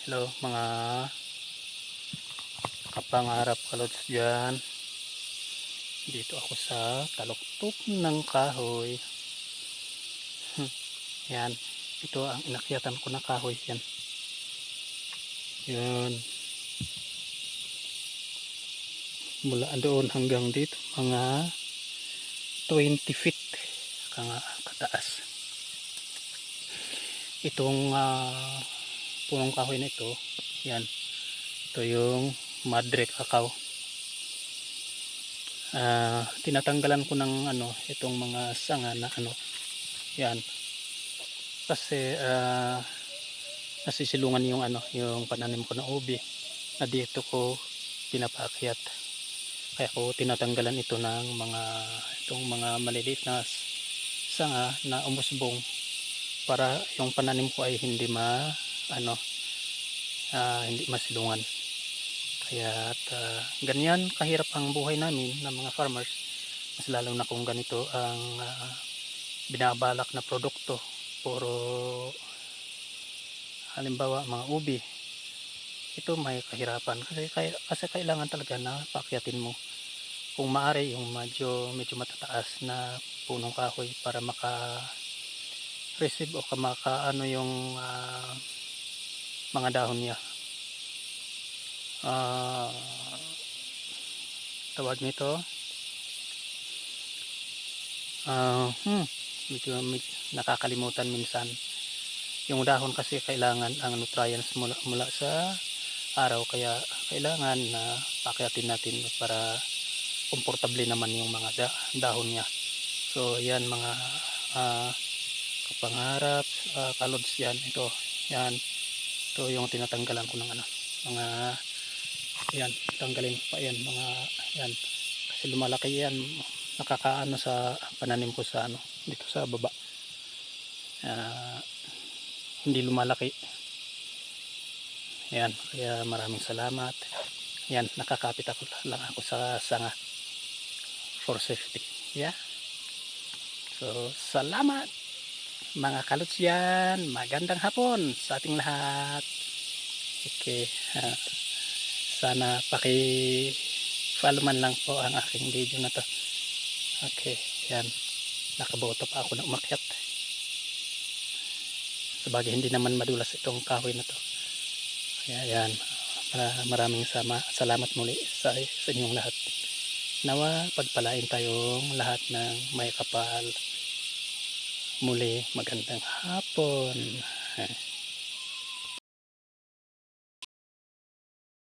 Hello mga kapangarap kalods dyan. Dito ako sa taluktok ng kahoy. Yan. Ito ang inakyatan ko na kahoy. Yan. Yan. Mula doon hanggang dito. Mga 20 feet kataas. Itong punong kahoy na ito. Yan. Ito yung Madre Cacao. Tinatanggalan ko ng itong mga sanga na yan kasi nasisilungan yung yung pananim ko na ubi na dito ko pinapakyat, kaya ko tinatanggalan ito ng itong mga maliliit na sanga na umusbong para yung pananim ko ay hindi hindi masilungan. Kaya ganyan kahirap ang buhay namin ng mga farmers, mas lalo na kung ganito ang binabalak na produkto. Puro halimbawa mga ubi, ito may kahirapan kasi kailangan talaga na paakyatin mo kung maaari yung medyo matataas na punong kahoy para maka receive o maka yung mga dahon niya. Tawag nito medyo nakakalimutan minsan. Yung dahon kasi kailangan ang nutrients mula sa araw, kaya kailangan na pakyatin natin para komportable naman yung mga dahon niya. So yan mga kapangarap kalods yan. Ito yung tinatanggalan ko ng mga yan, tanggalin pa yan mga yan kasi lumalaki yan, nakakaano sa pananim ko sa dito sa baba. Hindi lumalaki yan, kaya maraming salamat. Yan, nakakapit lang ako sa sanga for safety. Yeah, so salamat mga kalods yan. Magandang hapon sa ating lahat. Okay, sana paki-follow man lang po ang aking video na to. Okay, yan, nakaboto pa ako na umakyat. Sabagay hindi naman madulas itong kahoy na to. Kaya yan, maraming salamat muli sa inyong lahat. Nawa pagpalain tayong lahat ng may kapal. Muli magandang hapon.